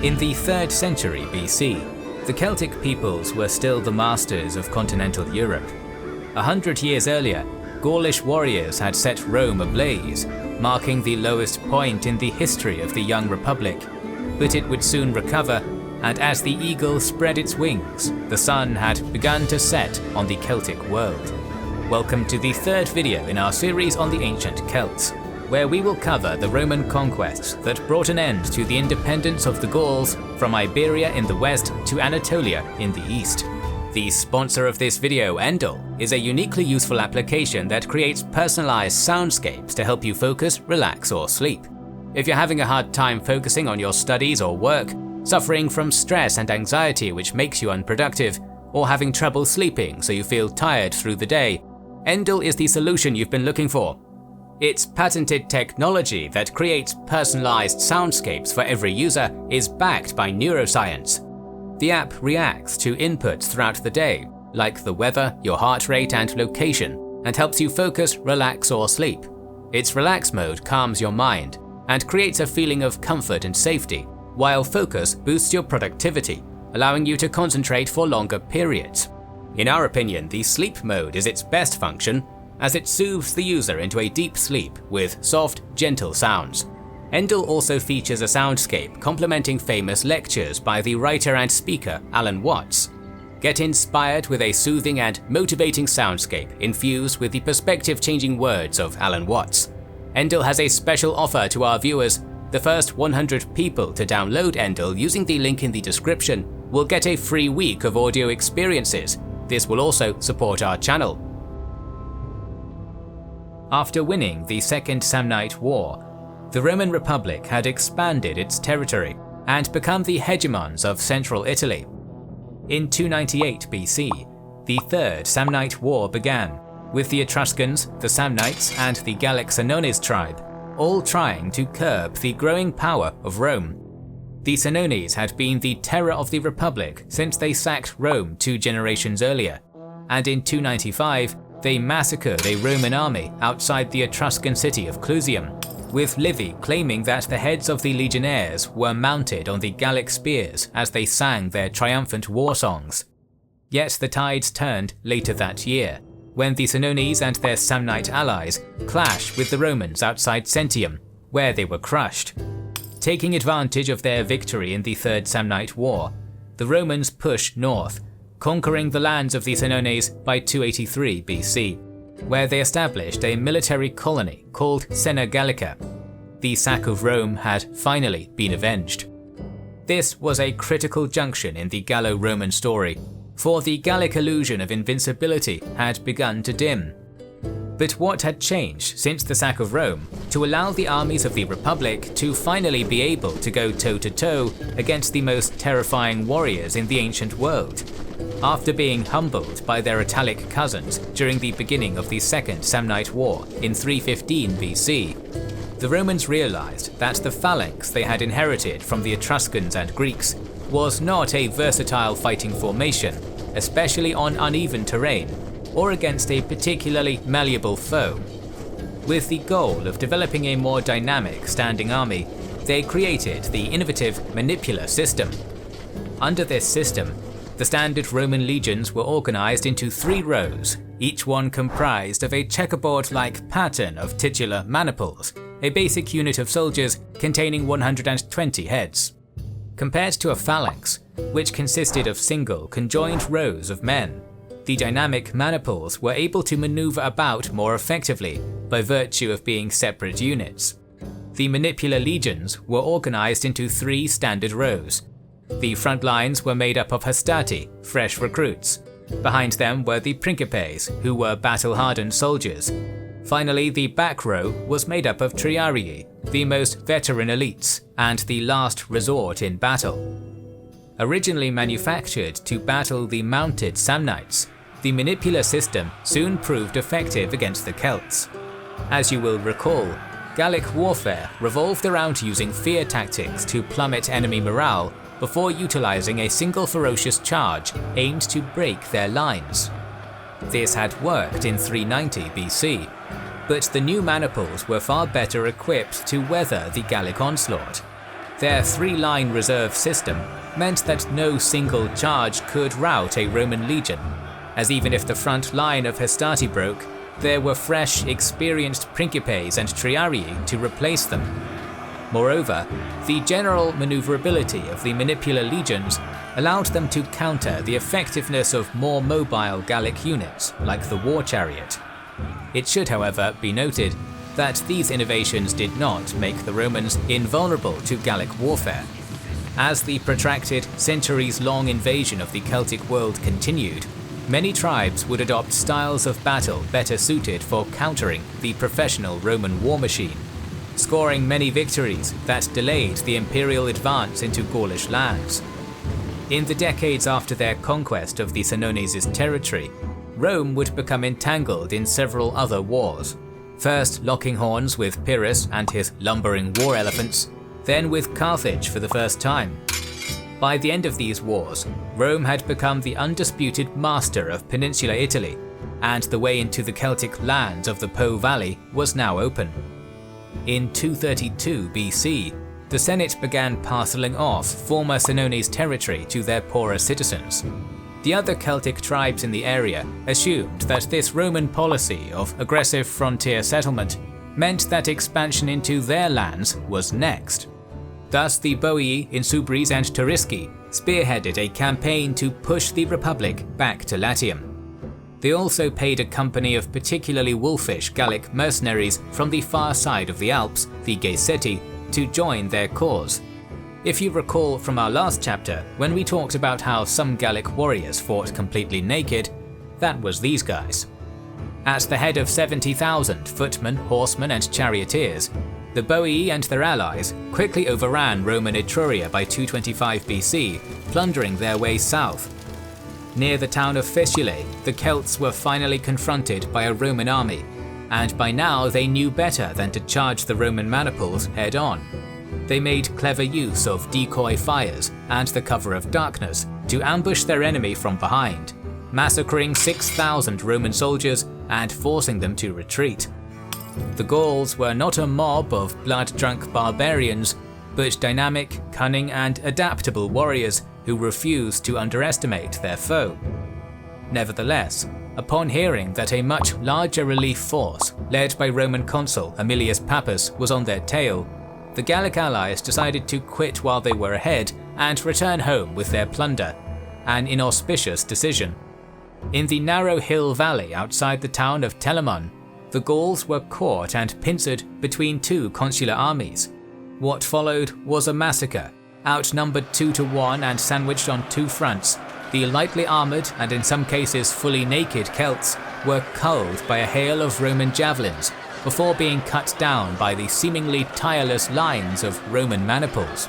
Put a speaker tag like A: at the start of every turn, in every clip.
A: In the 3rd century BC, the Celtic peoples were still the masters of continental Europe. 100 years earlier, Gaulish warriors had set Rome ablaze, marking the lowest point in the history of the young republic. But it would soon recover, and as the eagle spread its wings, the sun had begun to set on the Celtic world. Welcome to the 3rd video in our series on the Ancient Celts, where we will cover the Roman conquests that brought an end to the independence of the Gauls from Iberia in the west to Anatolia in the east. The sponsor of this video, Endel, is a uniquely useful application that creates personalized soundscapes to help you focus, relax, or sleep. If you're having a hard time focusing on your studies or work, suffering from stress and anxiety which makes you unproductive, or having trouble sleeping so you feel tired through the day, Endel is the solution you've been looking for. Its patented technology that creates personalized soundscapes for every user is backed by neuroscience. The app reacts to inputs throughout the day, like the weather, your heart rate, and location, and helps you focus, relax, or sleep. Its relax mode calms your mind and creates a feeling of comfort and safety, while focus boosts your productivity, allowing you to concentrate for longer periods. In our opinion, the sleep mode is its best function, as it soothes the user into a deep sleep with soft, gentle sounds. Endel also features a soundscape complementing famous lectures by the writer and speaker Alan Watts. Get inspired with a soothing and motivating soundscape infused with the perspective-changing words of Alan Watts. Endel has a special offer to our viewers. The first 100 people to download Endel using the link in the description will get a free week of audio experiences. This will also support our channel. After winning the Second Samnite War, the Roman Republic had expanded its territory and become the hegemons of central Italy. In 298 BC, the Third Samnite War began, with the Etruscans, the Samnites, and the Gallic Senones tribe all trying to curb the growing power of Rome. The Senones had been the terror of the Republic since they sacked Rome 2 generations earlier, and in 295 they massacred a Roman army outside the Etruscan city of Clusium, with Livy claiming that the heads of the legionnaires were mounted on the Gallic spears as they sang their triumphant war songs. Yet the tides turned later that year, when the Senones and their Samnite allies clashed with the Romans outside Centium, where they were crushed. Taking advantage of their victory in the Third Samnite War, the Romans pushed north, conquering the lands of the Senones by 283 BC. Where they established a military colony called Sena Gallica. The sack of Rome had finally been avenged. This was a critical junction in the Gallo-Roman story, for the Gallic illusion of invincibility had begun to dim. But what had changed since the sack of Rome to allow the armies of the Republic to finally be able to go toe-to-toe against the most terrifying warriors in the ancient world? After being humbled by their Italic cousins during the beginning of the Second Samnite War in 315 BC, the Romans realized that the phalanx they had inherited from the Etruscans and Greeks was not a versatile fighting formation, especially on uneven terrain or against a particularly malleable foe. With the goal of developing a more dynamic standing army, they created the innovative Manipula system. Under this system, the standard Roman legions were organized into 3 rows, each one comprised of a checkerboard-like pattern of titular maniples, a basic unit of soldiers containing 120 heads. Compared to a phalanx, which consisted of single, conjoined rows of men, the dynamic maniples were able to maneuver about more effectively by virtue of being separate units. The Manipula legions were organized into 3 standard rows. The front lines were made up of hastati, fresh recruits. Behind them were the principes, who were battle-hardened soldiers. Finally, the back row was made up of triarii, the most veteran elites, and the last resort in battle. Originally manufactured to battle the mounted Samnites, the Manipula system soon proved effective against the Celts. As you will recall, Gallic warfare revolved around using fear tactics to plummet enemy morale before utilizing a single ferocious charge aimed to break their lines. This had worked in 390 BC, but the new maniples were far better equipped to weather the Gallic onslaught. Their three-line reserve system meant that no single charge could rout a Roman legion, as even if the front line of Hastati broke, there were fresh, experienced Principes and Triarii to replace them. Moreover, the general maneuverability of the Manipular legions allowed them to counter the effectiveness of more mobile Gallic units like the war chariot. It should, however, be noted that these innovations did not make the Romans invulnerable to Gallic warfare. As the protracted, centuries-long invasion of the Celtic world continued, many tribes would adopt styles of battle better suited for countering the professional Roman war machine, scoring many victories that delayed the imperial advance into Gaulish lands. In the decades after their conquest of the Senones' territory, Rome would become entangled in several other wars, first locking horns with Pyrrhus and his lumbering war elephants, then with Carthage for the first time. By the end of these wars, Rome had become the undisputed master of Peninsula Italy, and the way into the Celtic lands of the Po Valley was now open. In 232 BC, the Senate began parceling off former Senones territory to their poorer citizens. The other Celtic tribes in the area assumed that this Roman policy of aggressive frontier settlement meant that expansion into their lands was next. Thus the Boii, Insubres and Turisci spearheaded a campaign to push the Republic back to Latium. They also paid a company of particularly wolfish Gallic mercenaries from the far side of the Alps, the Geiceti, to join their cause. If you recall from our last chapter, when we talked about how some Gallic warriors fought completely naked, that was these guys. At the head of 70,000 footmen, horsemen and charioteers, the Boii and their allies quickly overran Roman Etruria by 225 BC, plundering their way south. Near the town of Faesulae, the Celts were finally confronted by a Roman army, and by now they knew better than to charge the Roman maniples head-on. They made clever use of decoy fires and the cover of darkness to ambush their enemy from behind, massacring 6,000 Roman soldiers and forcing them to retreat. The Gauls were not a mob of blood-drunk barbarians, but dynamic, cunning and adaptable warriors who refused to underestimate their foe. Nevertheless, upon hearing that a much larger relief force, led by Roman consul Aemilius Pappus, was on their tail, the Gallic allies decided to quit while they were ahead and return home with their plunder, an inauspicious decision. In the narrow hill valley outside the town of Telamon, the Gauls were caught and pincered between two consular armies. What followed was a massacre. Outnumbered 2-1 and sandwiched on two fronts, the lightly armoured and in some cases fully naked Celts were culled by a hail of Roman javelins before being cut down by the seemingly tireless lines of Roman maniples.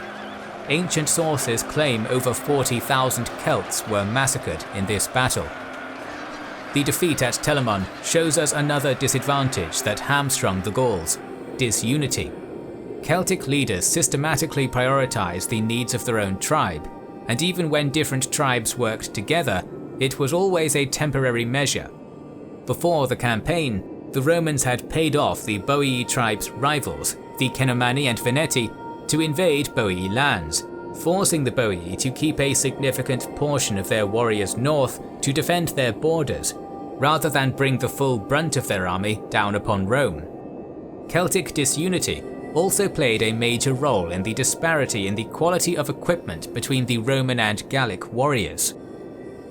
A: Ancient sources claim over 40,000 Celts were massacred in this battle. The defeat at Telamon shows us another disadvantage that hamstrung the Gauls: disunity. Celtic leaders systematically prioritized the needs of their own tribe, and even when different tribes worked together, it was always a temporary measure. Before the campaign, the Romans had paid off the Boii tribe's rivals, the Cenomani and Veneti, to invade Boii lands, forcing the Boii to keep a significant portion of their warriors north to defend their borders, rather than bring the full brunt of their army down upon Rome. Celtic disunity also played a major role in the disparity in the quality of equipment between the Roman and Gallic warriors.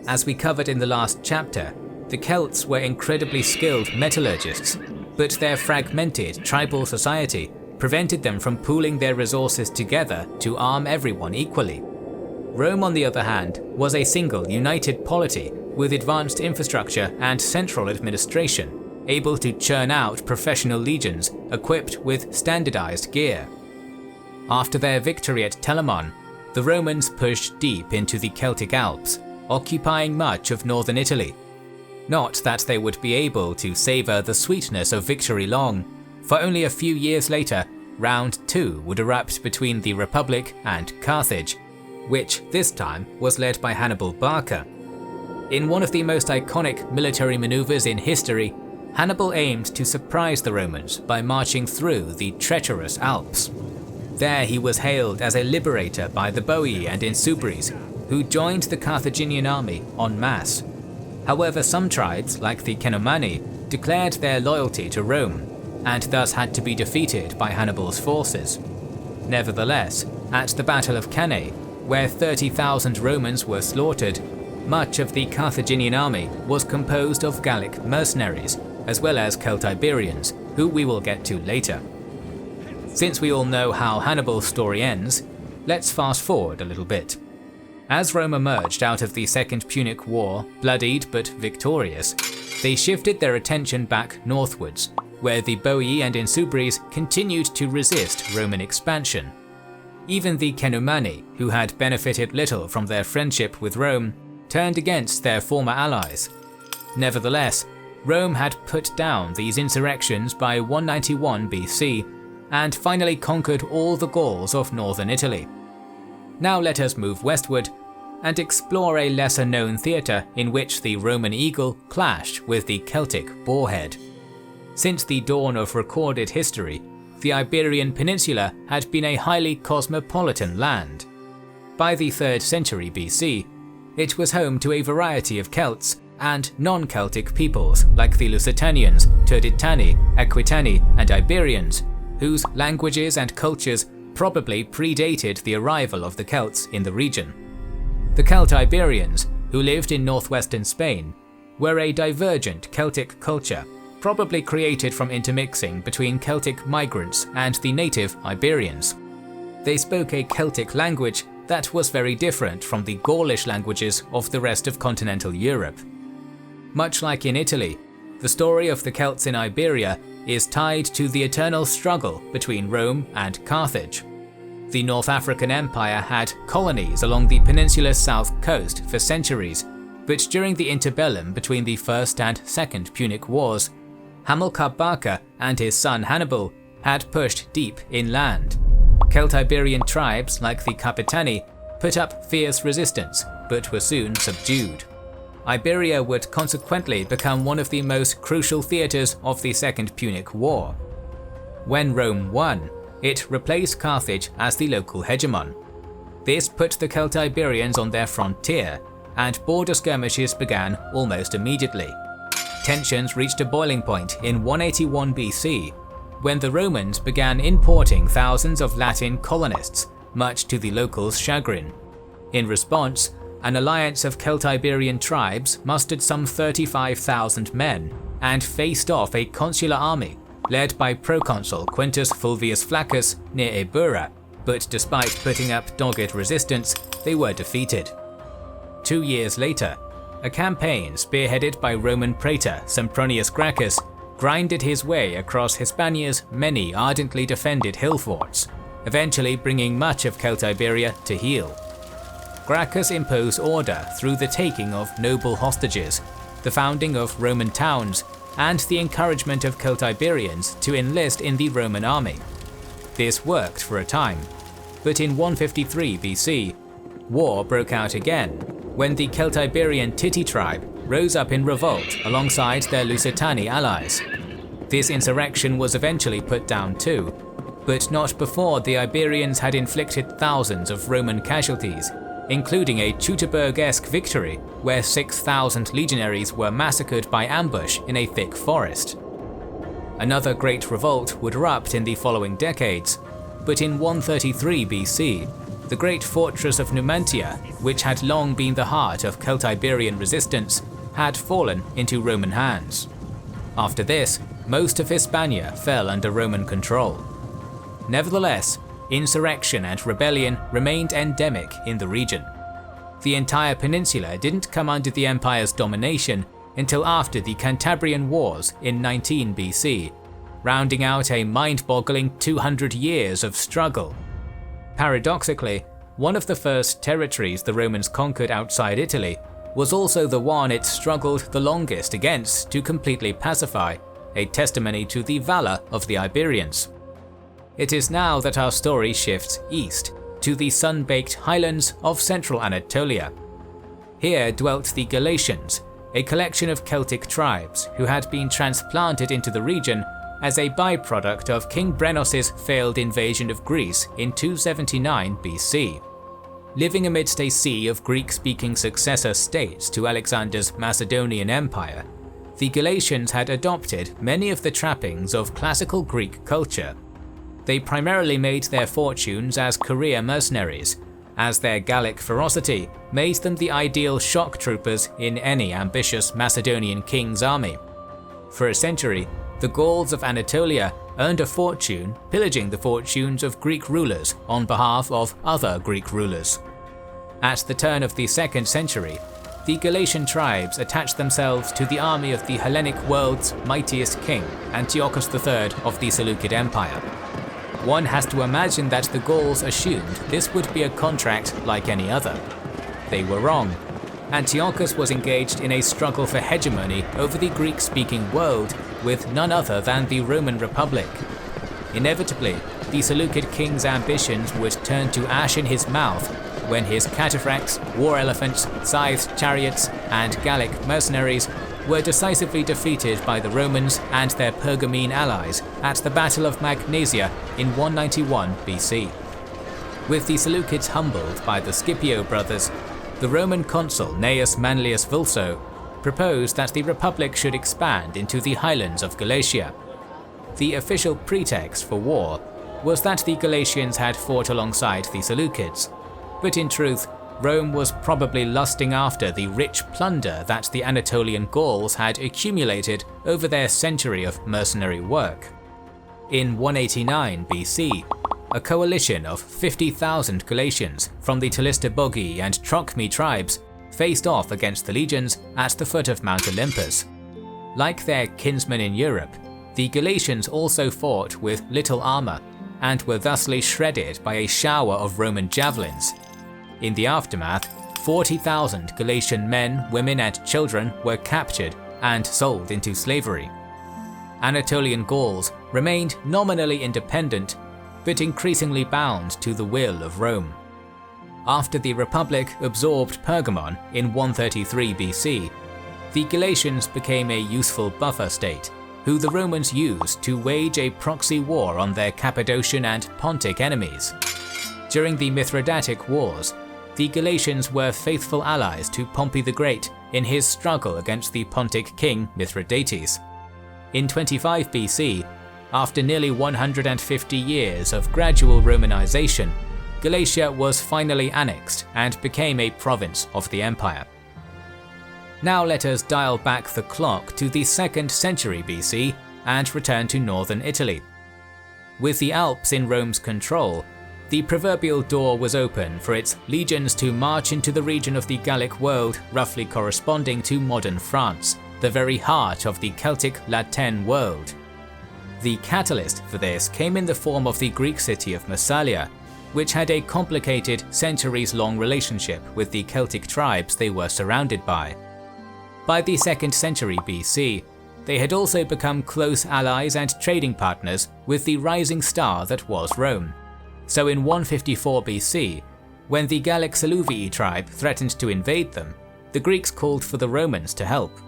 A: As we covered in the last chapter, the Celts were incredibly skilled metallurgists, but their fragmented tribal society prevented them from pooling their resources together to arm everyone equally. Rome, on the other hand, was a single united polity with advanced infrastructure and central administration, able to churn out professional legions equipped with standardized gear. After their victory at Telamon, the Romans pushed deep into the Celtic Alps, occupying much of northern Italy. Not that they would be able to savor the sweetness of victory long, for only a few years later, round 2 would erupt between the Republic and Carthage, which this time was led by Hannibal Barca. In one of the most iconic military maneuvers in history, Hannibal aimed to surprise the Romans by marching through the treacherous Alps. There he was hailed as a liberator by the Boii and Insubres, who joined the Carthaginian army en masse. However, some tribes, like the Cenomani, declared their loyalty to Rome, and thus had to be defeated by Hannibal's forces. Nevertheless, at the Battle of Cannae, where 30,000 Romans were slaughtered, much of the Carthaginian army was composed of Gallic mercenaries, as well as Celtiberians, who we will get to later. Since we all know how Hannibal's story ends, let's fast forward a little bit. As Rome emerged out of the Second Punic War, bloodied but victorious, they shifted their attention back northwards, where the Boii and Insubres continued to resist Roman expansion. Even the Cenomani, who had benefited little from their friendship with Rome, turned against their former allies. Nevertheless, Rome had put down these insurrections by 191 BC and finally conquered all the Gauls of northern Italy. Now let us move westward and explore a lesser-known theatre in which the Roman eagle clashed with the Celtic boarhead. Since the dawn of recorded history, the Iberian Peninsula had been a highly cosmopolitan land. By the 3rd century BC, it was home to a variety of Celts and non-Celtic peoples like the Lusitanians, Turdetani, Aquitani, and Iberians, whose languages and cultures probably predated the arrival of the Celts in the region. The Celtiberians, who lived in northwestern Spain, were a divergent Celtic culture, probably created from intermixing between Celtic migrants and the native Iberians. They spoke a Celtic language that was very different from the Gaulish languages of the rest of continental Europe. Much like in Italy, the story of the Celts in Iberia is tied to the eternal struggle between Rome and Carthage. The North African Empire had colonies along the peninsula's south coast for centuries, but during the interbellum between the First and Second Punic Wars, Hamilcar Barca and his son Hannibal had pushed deep inland. Celtiberian tribes like the Capitani put up fierce resistance, but were soon subdued. Iberia would consequently become one of the most crucial theatres of the Second Punic War. When Rome won, it replaced Carthage as the local hegemon. This put the Celtiberians on their frontier, and border skirmishes began almost immediately. Tensions reached a boiling point in 181 BC, when the Romans began importing thousands of Latin colonists, much to the locals' chagrin. In response, an alliance of Celtiberian tribes mustered some 35,000 men and faced off a consular army led by proconsul Quintus Fulvius Flaccus near Ebura, but despite putting up dogged resistance, they were defeated. 2 years later, a campaign spearheaded by Roman praetor Sempronius Gracchus grinded his way across Hispania's many ardently defended hill forts, eventually bringing much of Celtiberia to heel. Gracchus imposed order through the taking of noble hostages, the founding of Roman towns, and the encouragement of Celtiberians to enlist in the Roman army. This worked for a time, but in 153 BC, war broke out again when the Celtiberian Titi tribe rose up in revolt alongside their Lusitani allies. This insurrection was eventually put down too, but not before the Iberians had inflicted thousands of Roman casualties, including a Teutoburg-esque victory where 6,000 legionaries were massacred by ambush in a thick forest. Another great revolt would erupt in the following decades, but in 133 BC, the great fortress of Numantia, which had long been the heart of Celtiberian resistance, had fallen into Roman hands. After this, most of Hispania fell under Roman control. Nevertheless, insurrection and rebellion remained endemic in the region. The entire peninsula didn't come under the empire's domination until after the Cantabrian Wars in 19 BC, rounding out a mind-boggling 200 years of struggle. Paradoxically, one of the first territories the Romans conquered outside Italy was also the one it struggled the longest against to completely pacify, a testimony to the valor of the Iberians. It is now that our story shifts east, to the sun-baked highlands of central Anatolia. Here dwelt the Galatians, a collection of Celtic tribes who had been transplanted into the region as a byproduct of King Brenos's failed invasion of Greece in 279 BC. Living amidst a sea of Greek-speaking successor states to Alexander's Macedonian Empire, the Galatians had adopted many of the trappings of classical Greek culture. They primarily made their fortunes as career mercenaries, as their Gallic ferocity made them the ideal shock troopers in any ambitious Macedonian king's army. For a century, the Gauls of Anatolia earned a fortune pillaging the fortunes of Greek rulers on behalf of other Greek rulers. At the turn of the 2nd century, the Galatian tribes attached themselves to the army of the Hellenic world's mightiest king, Antiochus III of the Seleucid Empire. One has to imagine that the Gauls assumed this would be a contract like any other. They were wrong. Antiochus was engaged in a struggle for hegemony over the Greek-speaking world with none other than the Roman Republic. Inevitably, the Seleucid king's ambitions would turn to ash in his mouth when his cataphracts, war elephants, scythed chariots, and Gallic mercenaries were decisively defeated by the Romans and their Pergamene allies at the Battle of Magnesia in 191 BC. With the Seleucids humbled by the Scipio brothers, the Roman consul Gnaeus Manlius Vulso proposed that the Republic should expand into the highlands of Galatia. The official pretext for war was that the Galatians had fought alongside the Seleucids, but in truth, Rome was probably lusting after the rich plunder that the Anatolian Gauls had accumulated over their century of mercenary work. In 189 BC, a coalition of 50,000 Galatians from the Tlistybogi and Trochmi tribes faced off against the legions at the foot of Mount Olympus. Like their kinsmen in Europe, the Galatians also fought with little armor and were thusly shredded by a shower of Roman javelins. In the aftermath, 40,000 Galatian men, women, and children were captured and sold into slavery. Anatolian Gauls remained nominally independent, but increasingly bound to the will of Rome. After the Republic absorbed Pergamon in 133 BC, the Galatians became a useful buffer state, who the Romans used to wage a proxy war on their Cappadocian and Pontic enemies. During the Mithridatic Wars, the Galatians were faithful allies to Pompey the Great in his struggle against the Pontic king Mithridates. In 25 BC, after nearly 150 years of gradual Romanization, Galatia was finally annexed and became a province of the empire. Now let us dial back the clock to the 2nd century BC and return to northern Italy. With the Alps in Rome's control, the proverbial door was open for its legions to march into the region of the Gallic world roughly corresponding to modern France, the very heart of the Celtic Latin world. The catalyst for this came in the form of the Greek city of Massalia, which had a complicated centuries-long relationship with the Celtic tribes they were surrounded by. By the 2nd century BC, they had also become close allies and trading partners with the rising star that was Rome. So in 154 BC, when the Gallic Seluvii tribe threatened to invade them, the Greeks called for the Romans to help.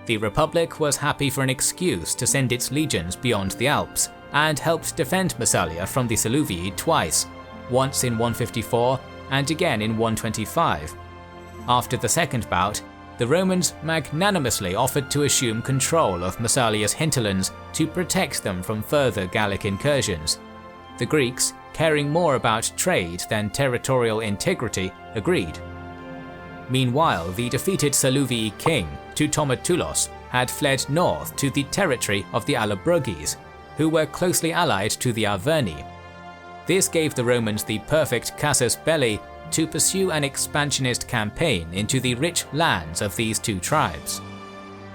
A: The Republic was happy for an excuse to send its legions beyond the Alps, and helped defend Massalia from the Seluvii twice, once in 154 and again in 125. After the second bout, the Romans magnanimously offered to assume control of Massalia's hinterlands to protect them from further Gallic incursions. The Greeks, caring more about trade than territorial integrity, agreed. Meanwhile, the defeated Seluvii king, Teutometulos, had fled north to the territory of the Allobroges, who were closely allied to the Arverni. This gave the Romans the perfect casus belli to pursue an expansionist campaign into the rich lands of these two tribes.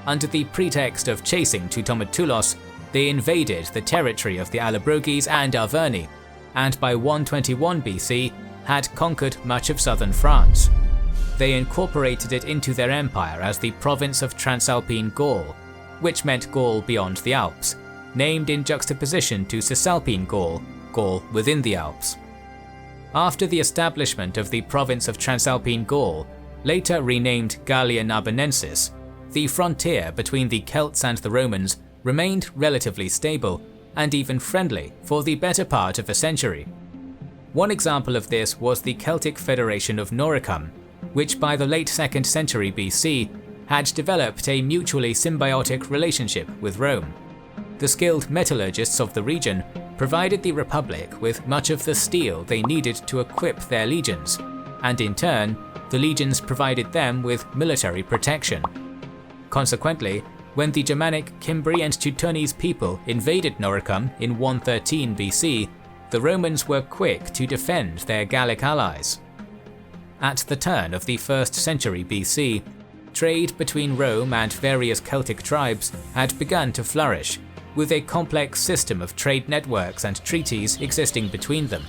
A: Under the pretext of chasing Teutometulos, they invaded the territory of the Allobroges and Arverni, and by 121 BC had conquered much of southern France. They incorporated it into their empire as the province of Transalpine Gaul, which meant Gaul beyond the Alps, named in juxtaposition to Cisalpine Gaul, Gaul within the Alps. After the establishment of the province of Transalpine Gaul, later renamed Gallia Narbonensis, the frontier between the Celts and the Romans remained relatively stable and even friendly for the better part of a century. One example of this was the Celtic Federation of Noricum, which by the late 2nd century BC had developed a mutually symbiotic relationship with Rome. The skilled metallurgists of the region provided the Republic with much of the steel they needed to equip their legions, and in turn, the legions provided them with military protection. Consequently, when the Germanic, Cimbri and Teutonic people invaded Noricum in 113 BC, the Romans were quick to defend their Gallic allies. At the turn of the 1st century BC, trade between Rome and various Celtic tribes had begun to flourish, with a complex system of trade networks and treaties existing between them.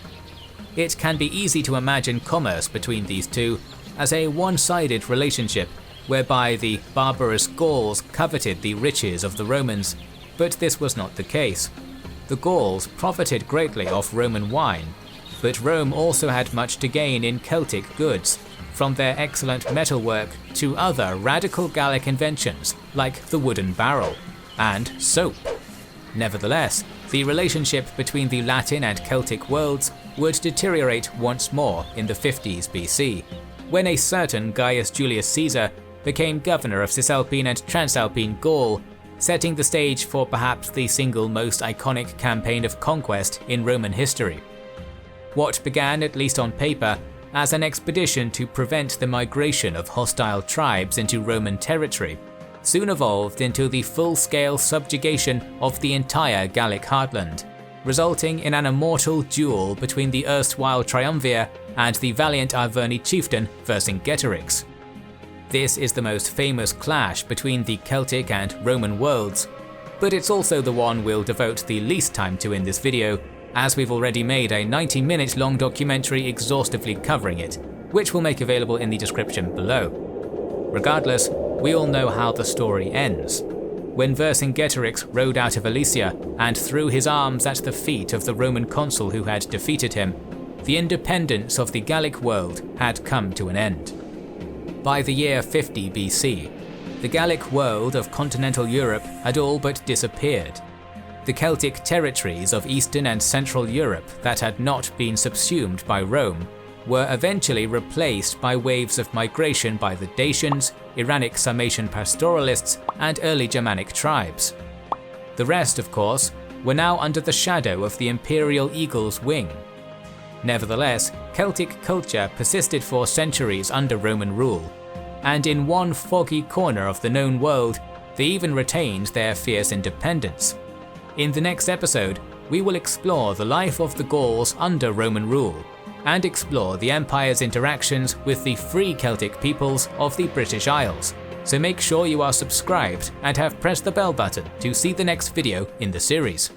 A: It can be easy to imagine commerce between these two as a one-sided relationship whereby the barbarous Gauls coveted the riches of the Romans, but this was not the case. The Gauls profited greatly off Roman wine, but Rome also had much to gain in Celtic goods, from their excellent metalwork to other radical Gallic inventions like the wooden barrel and soap. Nevertheless, the relationship between the Latin and Celtic worlds would deteriorate once more in the 50s BC, when a certain Gaius Julius Caesar became governor of Cisalpine and Transalpine Gaul, setting the stage for perhaps the single most iconic campaign of conquest in Roman history. What began, at least on paper, as an expedition to prevent the migration of hostile tribes into Roman territory, soon evolved into the full-scale subjugation of the entire Gallic heartland, resulting in an immortal duel between the erstwhile triumvir and the valiant Arverni chieftain Vercingetorix. This is the most famous clash between the Celtic and Roman worlds, but it's also the one we'll devote the least time to in this video, as we've already made a 90-minute long documentary exhaustively covering it, which we'll make available in the description below. Regardless, we all know how the story ends. When Vercingetorix rode out of Alesia and threw his arms at the feet of the Roman consul who had defeated him, the independence of the Gallic world had come to an end. By the year 50 BC, the Gallic world of continental Europe had all but disappeared. The Celtic territories of Eastern and Central Europe that had not been subsumed by Rome were eventually replaced by waves of migration by the Dacians, Iranic Sarmatian pastoralists, and early Germanic tribes. The rest, of course, were now under the shadow of the imperial eagle's wing. Nevertheless, Celtic culture persisted for centuries under Roman rule, and in one foggy corner of the known world, they even retained their fierce independence. In the next episode, we will explore the life of the Gauls under Roman rule, and explore the Empire's interactions with the free Celtic peoples of the British Isles, so make sure you are subscribed and have pressed the bell button to see the next video in the series.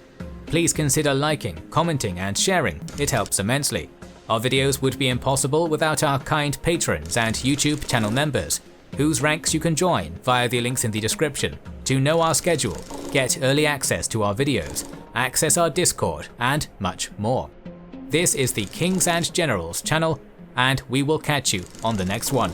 A: Please consider liking, commenting and sharing, it helps immensely. Our videos would be impossible without our kind patrons and YouTube channel members, whose ranks you can join via the links in the description to know our schedule, get early access to our videos, access our Discord, and much more. This is the Kings and Generals channel, and we will catch you on the next one.